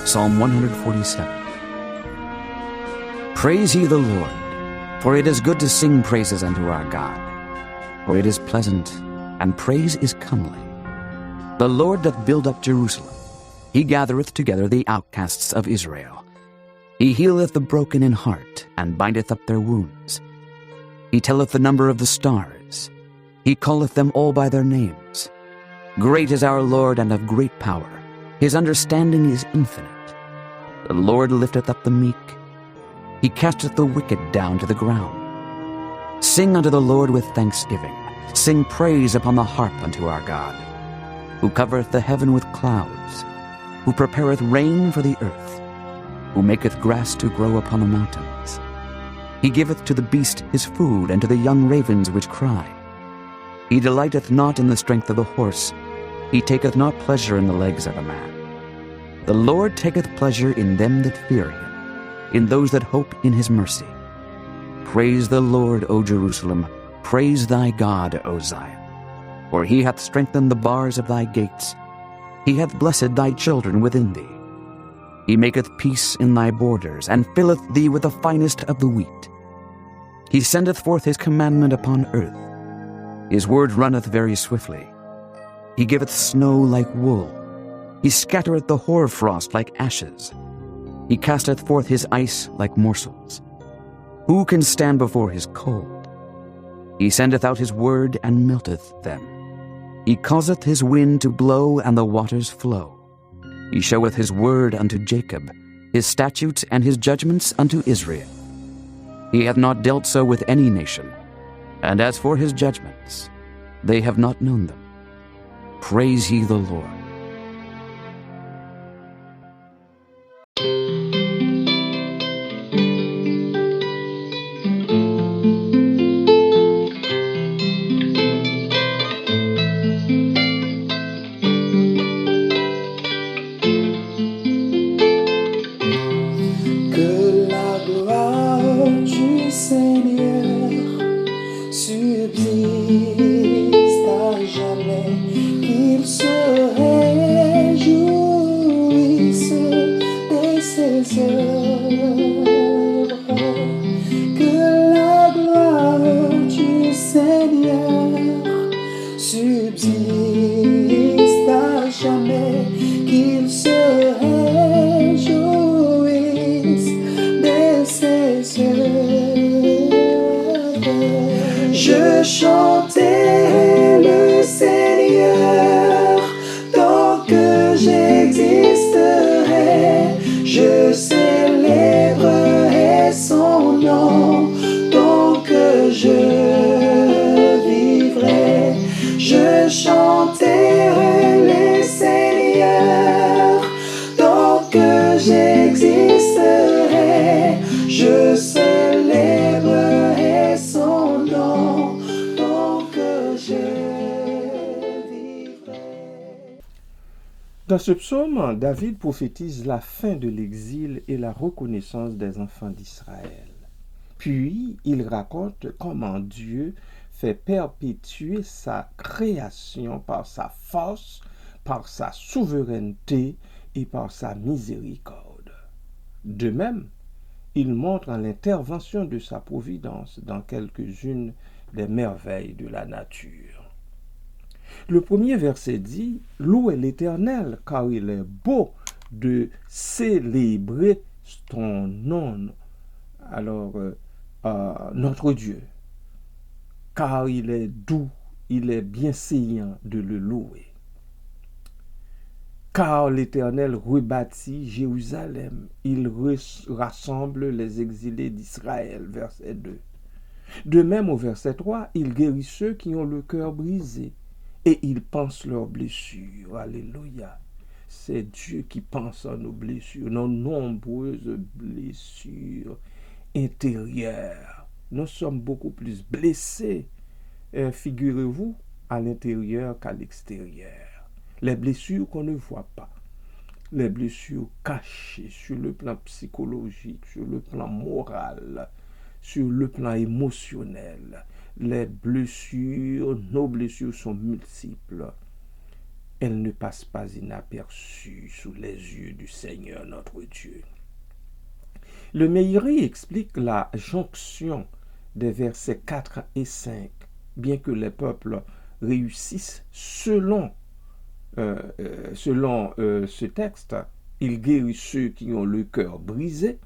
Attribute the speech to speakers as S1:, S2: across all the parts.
S1: Psalm 147. Praise ye the Lord, for it is good to sing praises unto our God. For it is pleasant, and praise is comely. The Lord doth build up Jerusalem. He gathereth together the outcasts of Israel. He healeth the broken in heart, and bindeth up their wounds. He telleth the number of the stars. He calleth them all by their names. Great is our Lord, and of great power. His understanding is infinite. The Lord lifteth up the meek. He casteth the wicked down to the ground. Sing unto the Lord with thanksgiving. Sing praise upon the harp unto our God, who covereth the heaven with clouds, who prepareth rain for the earth, who maketh grass to grow upon the mountains. He giveth to the beast his food, and to the young ravens which cry. He delighteth not in the strength of the horse. He taketh not pleasure in the legs of a man. The Lord taketh pleasure in them that fear him, in those that hope in his mercy. Praise the Lord, O Jerusalem. Praise thy God, O Zion. For he hath strengthened the bars of thy gates. He hath blessed thy children within thee. He maketh peace in thy borders, and filleth thee with the finest of the wheat. He sendeth forth his commandment upon earth. His word runneth very swiftly. He giveth snow like wool. He scattereth the hoarfrost like ashes. He casteth forth his ice like morsels. Who can stand before his cold? He sendeth out his word, and melteth them. He causeth his wind to blow, and the waters flow. He showeth his word unto Jacob, his statutes and his judgments unto Israel. He hath not dealt so with any nation, and as for his judgments, they have not known them. Praise ye the Lord.
S2: Que la gloire du Seigneur subsiste à jamais, qu'il se réjouisse de ses œuvres. Que la gloire du Seigneur subsiste à jamais, qu'il se réjouisse de ses œuvres. Je chanterai le Seigneur tant que j'existerai. Je célébrerai son nom tant que je vivrai. Je chanterai le Seigneur tant que j'existerai. Je célébrerai son nom tant que je vivrai.
S3: Dans ce psaume, David prophétise la fin de l'exil et la reconnaissance des enfants d'Israël. Puis, il raconte comment Dieu fait perpétuer sa création par sa force, par sa souveraineté et par sa miséricorde. De même, il montre l'intervention de sa providence dans quelques-unes des merveilles de la nature. Le premier verset dit « Louez l'Éternel, car il est beau de célébrer ton nom. » Alors, notre Dieu, car il est doux, il est bienséant de le louer. Car l'Éternel rebâtit Jérusalem, il rassemble les exilés d'Israël, verset 2. De même, au verset 3, il guérit ceux qui ont le cœur brisé et il pense leurs blessures. Alléluia. C'est Dieu qui pense à nos blessures, nos nombreuses blessures intérieures. Nous sommes beaucoup plus blessés, figurez-vous, à l'intérieur qu'à l'extérieur. Les blessures qu'on ne voit pas, les blessures cachées sur le plan psychologique, sur le plan moral, sur le plan émotionnel. Les blessures, nos blessures sont multiples. elle ne passe pas inaperçue sous les yeux du Seigneur notre Dieu. Le Meiri explique la jonction des versets 4 et 5, bien que les peuples réussissent selon ce texte, il guérit ceux qui ont le cœur brisé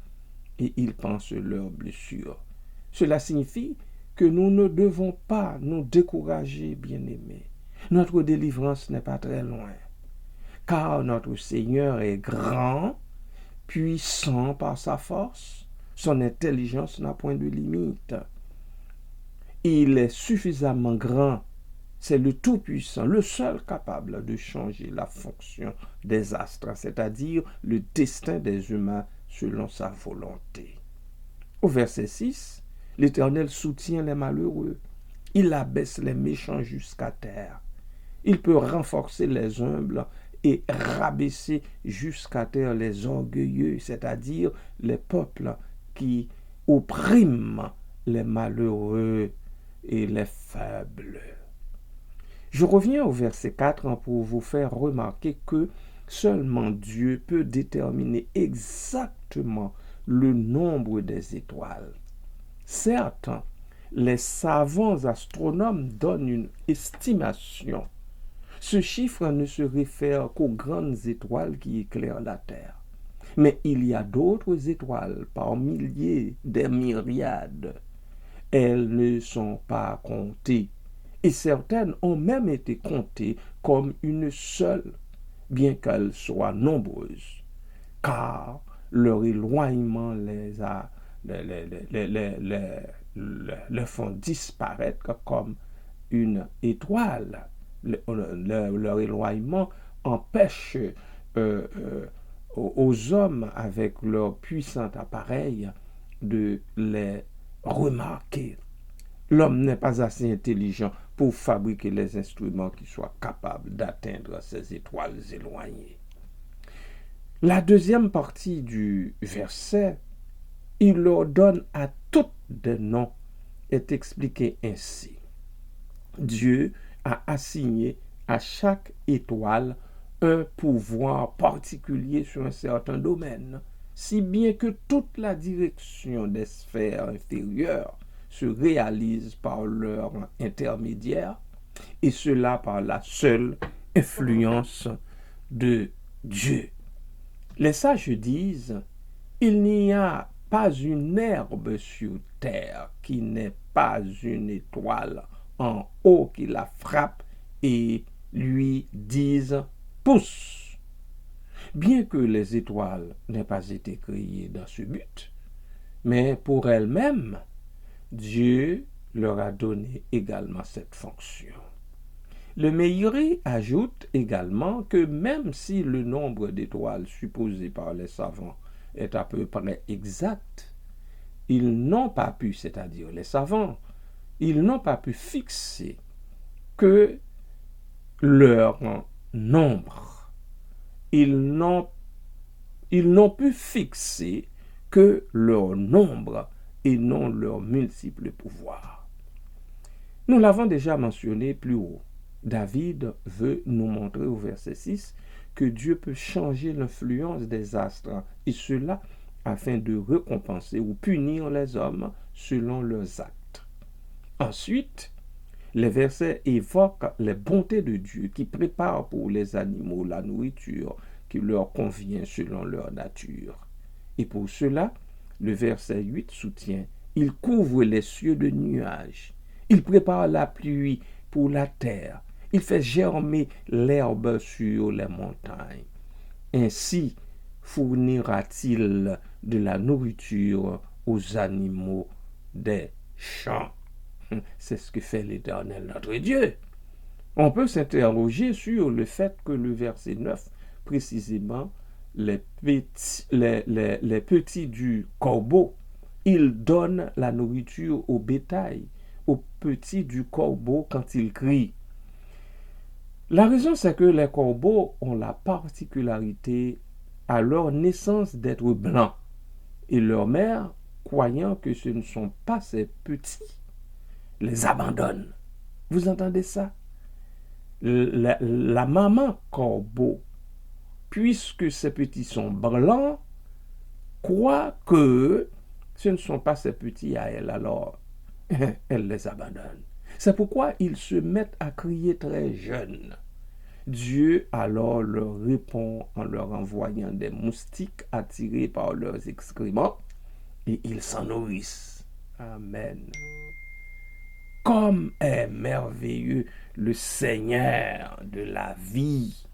S3: et il pense leurs blessures. Cela signifie que nous ne devons pas nous décourager, bien-aimés. Notre délivrance n'est pas très loin, car notre Seigneur est grand, puissant par sa force. Son intelligence n'a point de limite. Il est suffisamment grand. C'est le Tout-Puissant, le seul capable de changer la fonction des astres, c'est-à-dire le destin des humains selon sa volonté. Au verset 6, l'Éternel soutient les malheureux. Il abaisse les méchants jusqu'à terre. Il peut renforcer les humbles et rabaisser jusqu'à terre les orgueilleux, c'est-à-dire les peuples qui oppriment les malheureux et les faibles. Je reviens au verset 4 pour vous faire remarquer que seulement Dieu peut déterminer exactement le nombre des étoiles. Certes, les savants astronomes donnent une estimation. Ce chiffre ne se réfère qu'aux grandes étoiles qui éclairent la Terre. Mais il y a d'autres étoiles par milliers, des myriades. Elles ne sont pas comptées. Et certaines ont même été comptées comme une seule, bien qu'elles soient nombreuses, car leur éloignement les font disparaître comme une étoile. Leur éloignement empêche aux hommes, avec leur puissant appareil, de les remarquer. L'homme n'est pas assez intelligent pour fabriquer les instruments qui soient capables d'atteindre ces étoiles éloignées. La deuxième partie du verset, il leur donne à toutes des noms, est expliqué ainsi. Dieu a assigné à chaque étoile un pouvoir particulier sur un certain domaine, si bien que toute la direction des sphères inférieures se réalise par leur intermédiaire, et cela par la seule influence de Dieu. Les sages disent, il n'y a pas une herbe sur terre qui n'ait pas une étoile en haut qui la frappe et lui dise pousse. Bien que les étoiles n'aient pas été créées dans ce but, mais pour elles-mêmes, Dieu leur a donné également cette fonction. Le Meiri ajoute également que même si le nombre d'étoiles supposé par les savants est à peu près exact, ils n'ont pas pu, c'est-à-dire les savants, ils n'ont pas pu fixer que leur nombre. Ils n'ont pu fixer que leur nombre et non leurs multiples pouvoirs. Nous l'avons déjà mentionné plus haut. David veut nous montrer au verset 6 que Dieu peut changer l'influence des astres, et cela afin de récompenser ou punir les hommes selon leurs actes. Ensuite, les versets évoquent les bontés de Dieu qui prépare pour les animaux la nourriture qui leur convient selon leur nature. Et pour cela, le verset 8 soutient, il couvre les cieux de nuages, il prépare la pluie pour la terre, il fait germer l'herbe sur les montagnes. Ainsi fournira-t-il de la nourriture aux animaux des champs. C'est ce que fait l'Éternel notre Dieu. On peut s'interroger sur le fait que le verset 9, précisément, les petits du corbeau, il donne la nourriture au bétail, aux petits du corbeau quand il crie. La raison, c'est que les corbeaux ont la particularité à leur naissance d'être blancs, et leur mère, croyant que ce ne sont pas ses petits, les abandonne. Vous entendez ça? la maman corbeau, puisque ces petits sont blancs, croit que ce ne sont pas ses petits à elle, alors elle les abandonne. C'est pourquoi ils se mettent à crier très jeunes. Dieu alors leur répond en leur envoyant des moustiques attirés par leurs excréments et ils s'en nourrissent. Amen. Comme est merveilleux le Seigneur de la vie.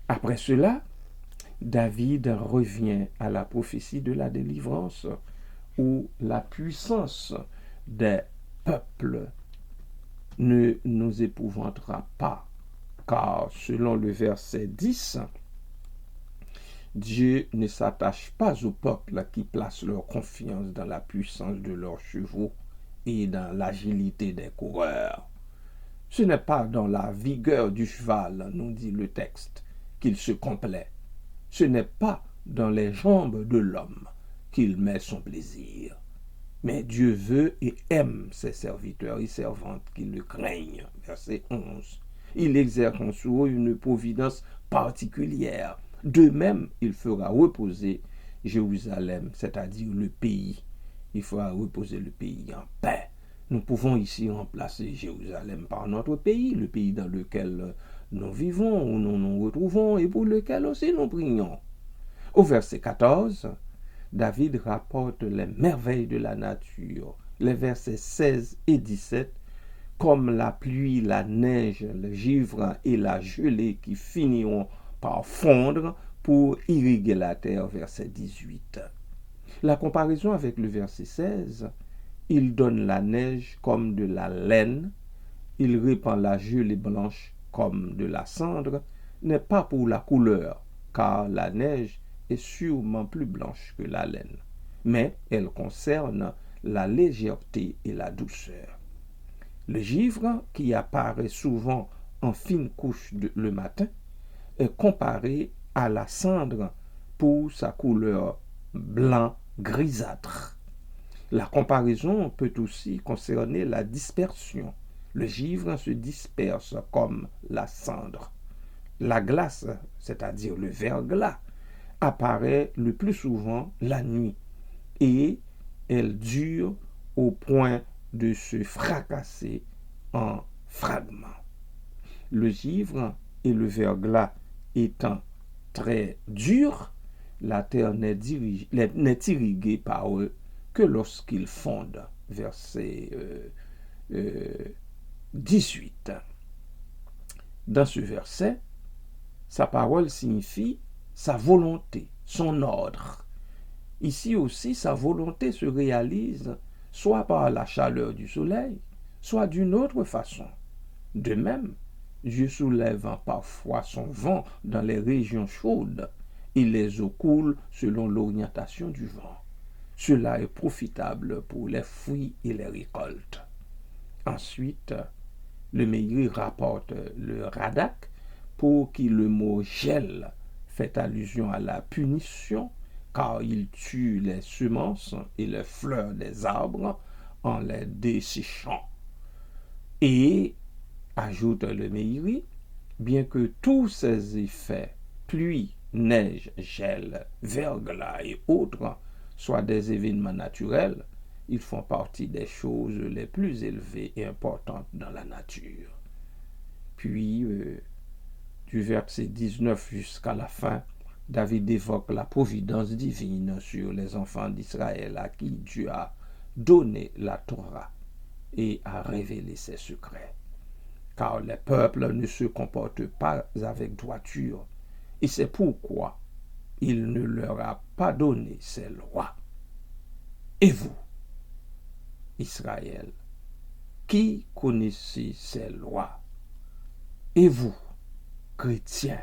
S3: Après cela, David revient à la prophétie de la délivrance où la puissance des peuples ne nous épouvantera pas. Car selon le verset 10, Dieu ne s'attache pas aux peuples qui placent leur confiance dans la puissance de leurs chevaux et dans l'agilité des coureurs. Ce n'est pas dans la vigueur du cheval, nous dit le texte, qu'il se complaît. Ce n'est pas dans les jambes de l'homme qu'il met son plaisir. Mais Dieu veut et aime ses serviteurs et servantes qui le craignent. Verset 11. Il exerce en soi une providence particulière. De même, il fera reposer Jérusalem, c'est-à-dire le pays. Il fera reposer le pays en paix. Nous pouvons ici remplacer Jérusalem par notre pays, le pays dans lequel nous vivons, où nous nous retrouvons et pour lequel aussi nous prions. Au verset 14, David rapporte les merveilles de la nature. Les versets 16 et 17, comme la pluie, la neige, le givre et la gelée qui finiront par fondre pour irriguer la terre, verset 18. La comparaison avec le verset 16, il donne la neige comme de la laine, il répand la gelée blanche comme de la cendre, n'est pas pour la couleur, car la neige est sûrement plus blanche que la laine, mais elle concerne la légèreté et la douceur. Le givre, qui apparaît souvent en fine couche le matin, est comparé à la cendre pour sa couleur blanc grisâtre. La comparaison peut aussi concerner la dispersion. Le givre se disperse comme la cendre. La glace, c'est-à-dire le verglas, apparaît le plus souvent la nuit et elle dure au point de se fracasser en fragments. Le givre et le verglas étant très durs, la terre n'est irriguée par eux que lorsqu'ils fondent. Verset 18. Dans ce verset, sa parole signifie sa volonté, son ordre. Ici aussi, sa volonté se réalise soit par la chaleur du soleil, soit d'une autre façon. De même, Dieu soulève parfois son vent dans les régions chaudes et les eaux coulent selon l'orientation du vent. Cela est profitable pour les fruits et les récoltes. Ensuite, le Meiri rapporte le Radak pour qui le mot gel fait allusion à la punition, car il tue les semences et les fleurs des arbres en les desséchant. Et, ajoute le Meiri, bien que tous ces effets, pluie, neige, gel, verglas et autres, soient des événements naturels, ils font partie des choses les plus élevées et importantes dans la nature. Puis, du verset 19 jusqu'à la fin, David évoque la providence divine sur les enfants d'Israël à qui Dieu a donné la Torah et a révélé ses secrets. Car les peuples ne se comportent pas avec droiture, et c'est pourquoi il ne leur a pas donné ses lois. Et vous, Israël, qui connaissez ces lois? Et vous, chrétiens,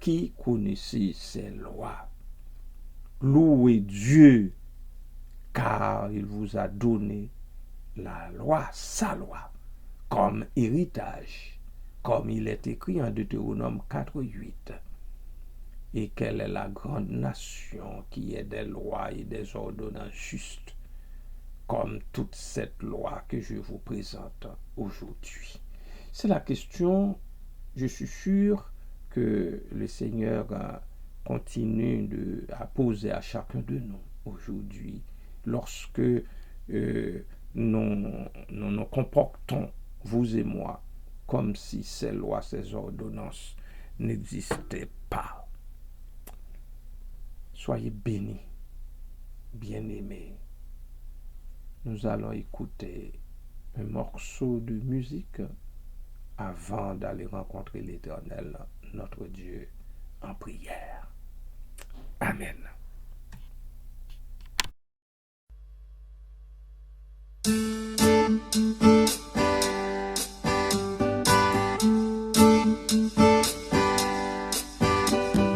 S3: qui connaissez ces lois? Louez Dieu, car il vous a donné la loi, sa loi, comme héritage, comme il est écrit en Deutéronome 4:8. Et quelle est la grande nation qui est des lois et des ordonnances justes, comme toute cette loi que je vous présente aujourd'hui. C'est la question, je suis sûr, que le Seigneur continue à poser à chacun de nous aujourd'hui, lorsque nous nous comportons, vous et moi, comme si ces lois, ces ordonnances n'existaient pas. Soyez bénis, bien-aimés. Nous allons écouter un morceau de musique avant d'aller rencontrer l'Éternel, notre Dieu, en prière. Amen.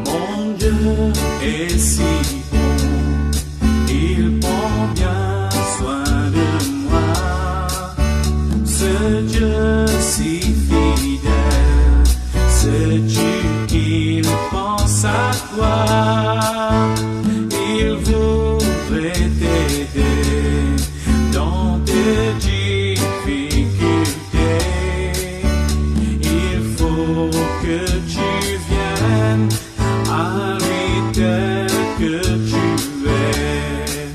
S2: Mon Dieu est si bon, il prend bien soin de moi. Ce Dieu si fidèle, ce Dieu qu'il pense à toi, il voudrait t'aider dans tes difficultés. Il faut que tu viennes à lui tel que tu es.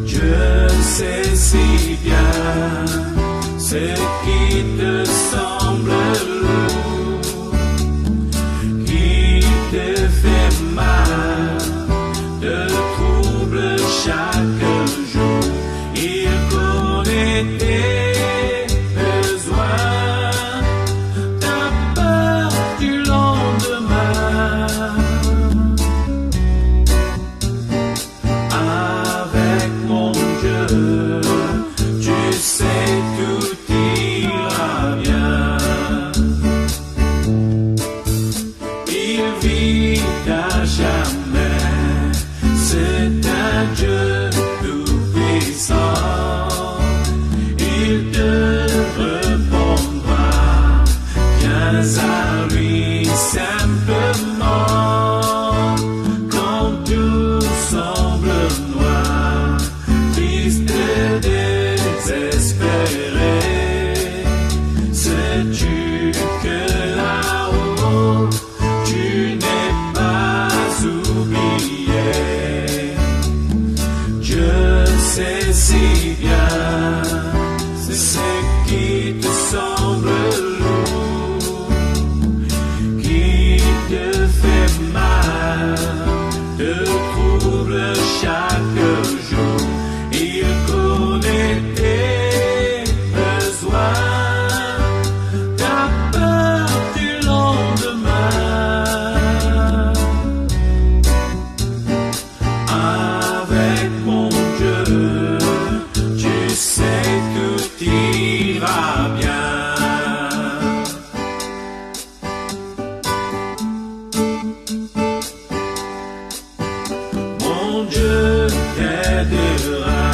S2: Dieu sait si bien ce qui te semble lourd, qui te fait mal, te trouble chaque jour. Il connaît tes besoins, ta peur du lendemain. Avec mon Dieu, tu sais tout ira bien. Il vit à jamais, c'est un Dieu tout-puissant. Il te répondra, viens à lui simplement. Quand tout semble noir, triste et désespéré, sais-tu que là-haut, tu n'es pas oublié. Dieu sait si bien ce qui te semble lourd, qui te fait mal, te trouble chaque jour. Il connaît tes besoins, ta peur du lendemain. Avec mon Dieu, tu sais tout ira bien. Mon Dieu t'aidera,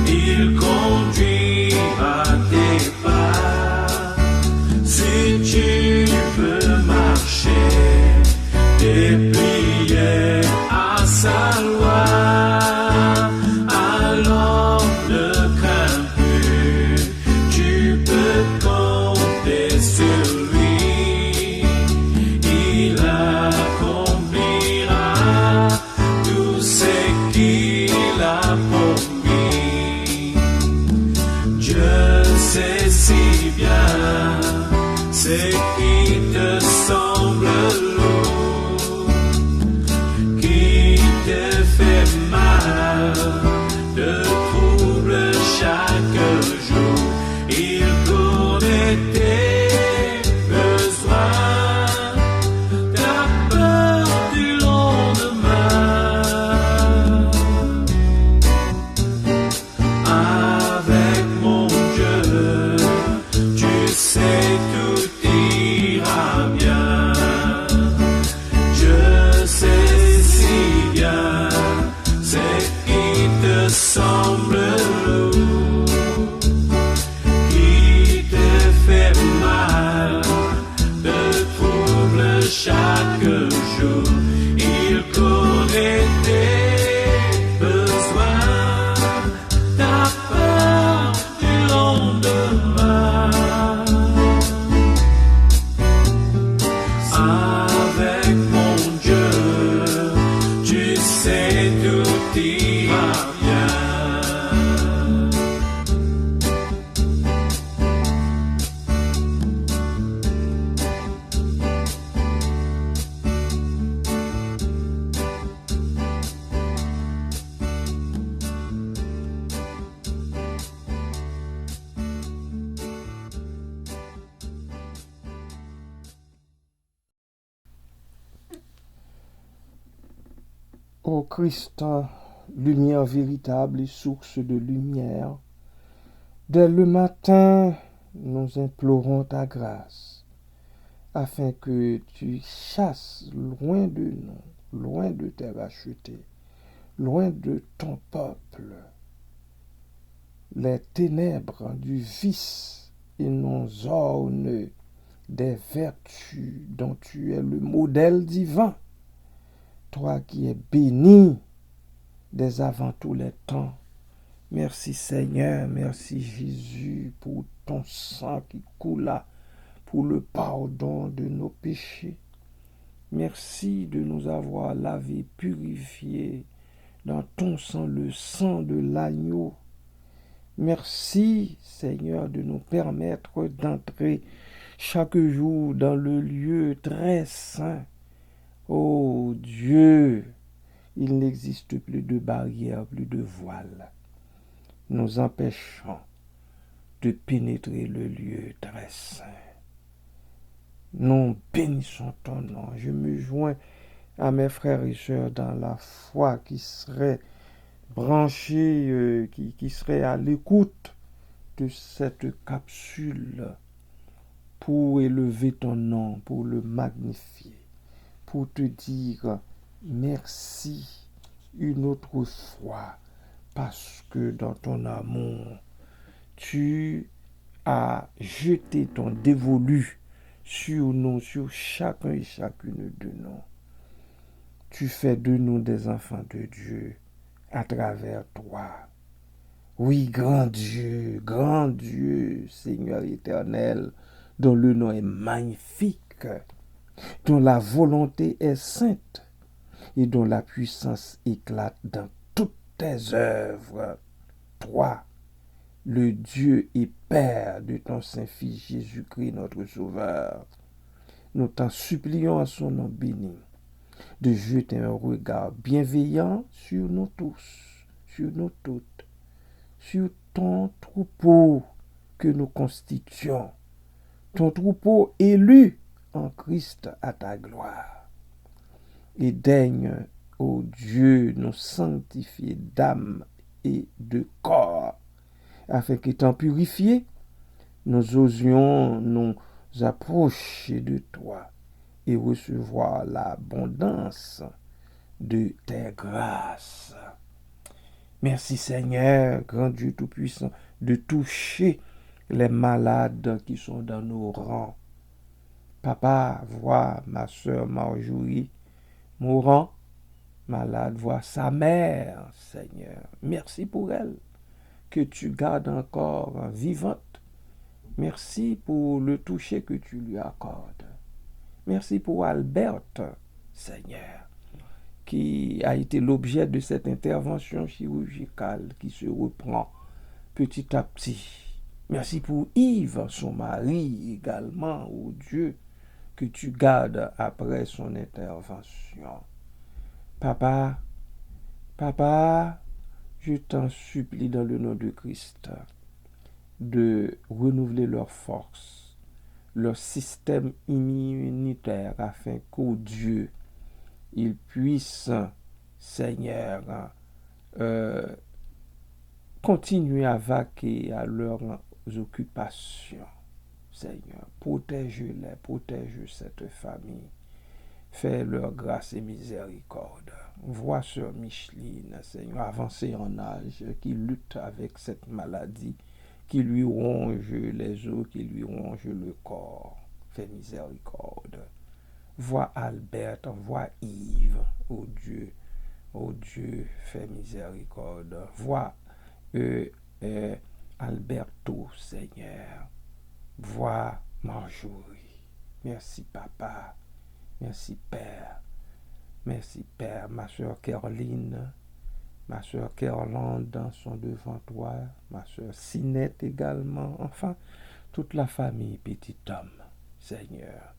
S2: il conduira tes pas. Si tu veux marcher, déplier à sa loi, alors ne crains plus, tu peux compter sur lui. Il accomplira tout ce qu'il a promis. Dieu sait si bien ce qui te semble lourd, qui te fait mal, te trouble chaque jour. Il connaît tes besoins, ta peur du lendemain. Avec mon Dieu, tu sais tout ira bien. Je sais si bien ce qui te semble lourd, qui te fait mal, te trouble chaque jour. Il connaît tes besoins, ta peur du lendemain.
S3: Ô Christ, lumière véritable et source de lumière, dès le matin, nous implorons ta grâce, afin que tu chasses loin de nous, loin de tes rachetés, loin de ton peuple, les ténèbres du vice et nous ornes des vertus dont tu es le modèle divin, toi qui es béni dès avant tous les temps. Merci Seigneur, merci Jésus pour ton sang qui coula pour le pardon de nos péchés. Merci de nous avoir lavés, purifiés dans ton sang, le sang de l'agneau. Merci Seigneur de nous permettre d'entrer chaque jour dans le lieu très saint. Oh Dieu, il n'existe plus de barrières, plus de voiles nous empêchant de pénétrer le lieu très saint. Nous bénissons ton nom. Je me joins à mes frères et sœurs dans la foi qui seraient branchés, qui seraient à l'écoute de cette capsule pour élever ton nom, pour le magnifier, pour te dire merci une autre fois, parce que dans ton amour, tu as jeté ton dévolu sur nous, sur chacun et chacune de nous. Tu fais de nous des enfants de Dieu à travers toi. Oui, grand Dieu, Seigneur éternel, dont le nom est magnifique, dont la volonté est sainte et dont la puissance éclate dans toutes tes œuvres. Toi, le Dieu et Père de ton Saint-Fils Jésus-Christ, notre Sauveur, nous t'en supplions à son nom béni de jeter un regard bienveillant sur nous tous, sur nous toutes, sur ton troupeau que nous constituons, ton troupeau élu en Christ à ta gloire. Et daigne, ô Dieu, nous sanctifier d'âme et de corps, afin qu'étant purifiés, nous osions nous approcher de toi et recevoir l'abondance de tes grâces. Merci Seigneur, grand Dieu Tout-Puissant, de toucher les malades qui sont dans nos rangs. Papa, vois ma sœur Marjorie mourant, malade, vois sa mère, Seigneur. Merci pour elle, que tu gardes encore vivante. Merci pour le toucher que tu lui accordes. Merci pour Alberte, Seigneur, qui a été l'objet de cette intervention chirurgicale qui se reprend petit à petit. Merci pour Yves, son mari également, ô Dieu, que tu gardes après son intervention. Papa, je t'en supplie dans le nom de Christ de renouveler leur force, leur système immunitaire, afin qu'au Dieu, ils puissent, Seigneur, continuer à vaquer à leurs occupations. Seigneur, protège-les, protège cette famille. Fais leur grâce et miséricorde. Vois sœur Micheline, Seigneur, avancée en âge, qui lutte avec cette maladie, qui lui ronge les os, qui lui ronge le corps. Fais miséricorde. Vois Albert, vois Yves, oh Dieu, fais miséricorde. Vois Alberto, Seigneur. Vois Marjorie. Merci, Papa. Merci, Père. Merci, Père. Ma soeur Caroline, ma soeur Caroline sont devant toi. Ma soeur Sinette également. Enfin, toute la famille, petit homme, Seigneur.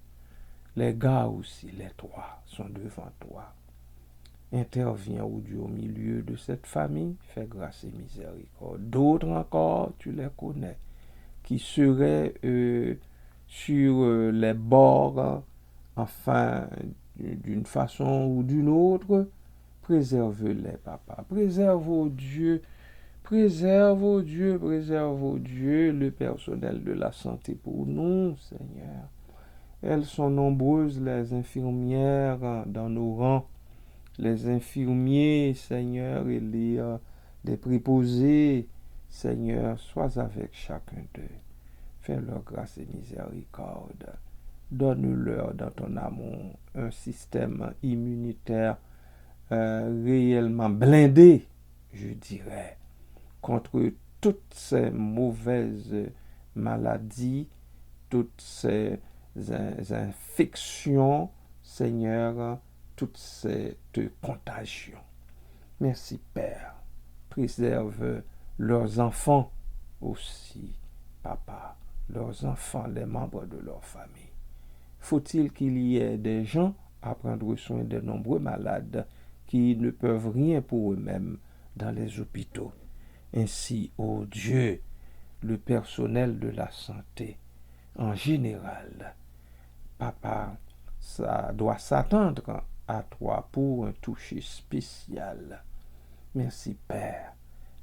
S3: Les gars aussi, les trois, sont devant toi. Interviens, ô Dieu, au milieu de cette famille. Fais grâce et miséricorde. D'autres encore, tu les connais, qui seraient sur les bords, enfin, d'une façon ou d'une autre, Préserve-les, papa. Préserve, oh Dieu. Préserve, oh Dieu, le personnel de la santé pour nous, Seigneur. Elles sont nombreuses, les infirmières dans nos rangs, les infirmiers, Seigneur, et les préposés, Seigneur, sois avec chacun d'eux. Fais-leur grâce et miséricorde. Donne-leur dans ton amour un système immunitaire réellement blindé, je dirais, contre toutes ces mauvaises maladies, toutes ces infections, Seigneur, toutes ces contagions. Merci, Père. Préserve leurs enfants aussi, Papa, leurs enfants, les membres de leur famille. Faut-il qu'il y ait des gens à prendre soin des nombreux malades qui ne peuvent rien pour eux-mêmes dans les hôpitaux. Ainsi, ô Dieu, le personnel de la santé, en général, Papa, ça doit s'attendre à toi pour un toucher spécial. Merci Père,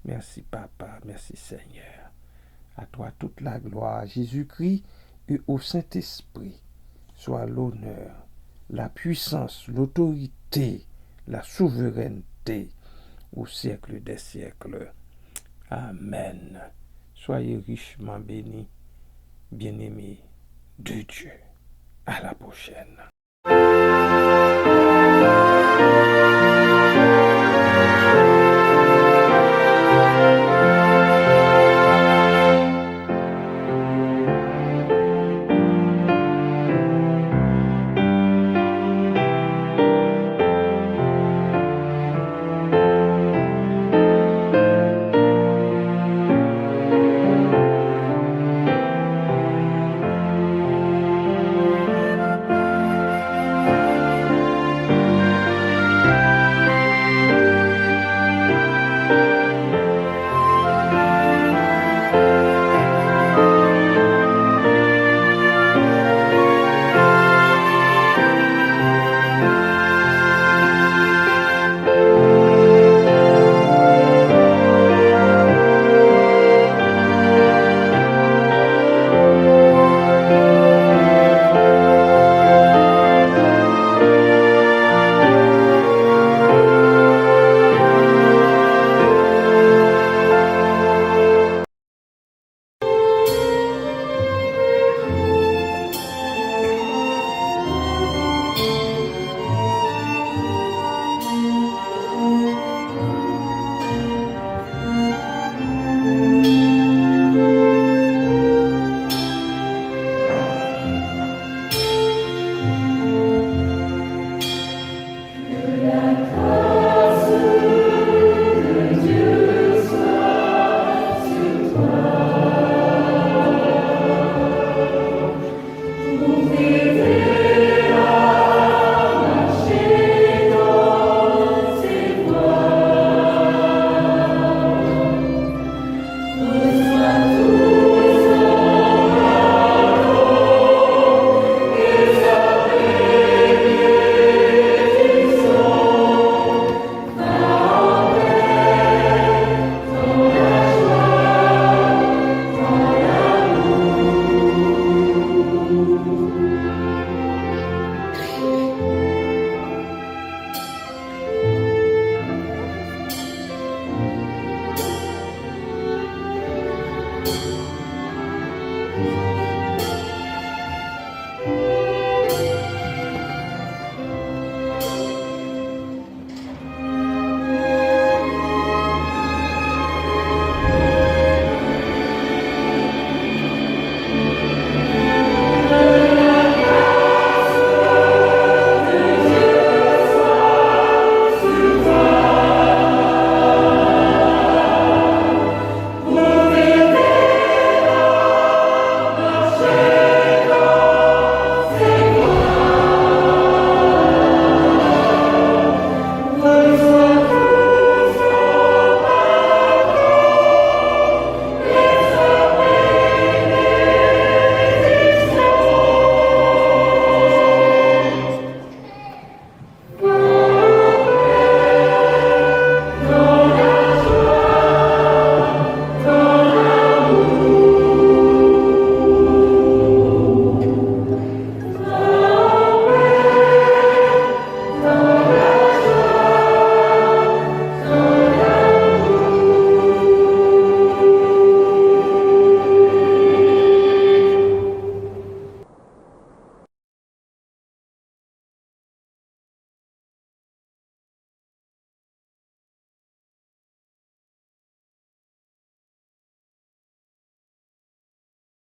S3: merci Papa, merci Seigneur. À toi toute la gloire, Jésus-Christ, et au Saint-Esprit, soit l'honneur, la puissance, l'autorité, la souveraineté au siècle des siècles. Amen. Soyez richement bénis, bien-aimés de Dieu. À la prochaine.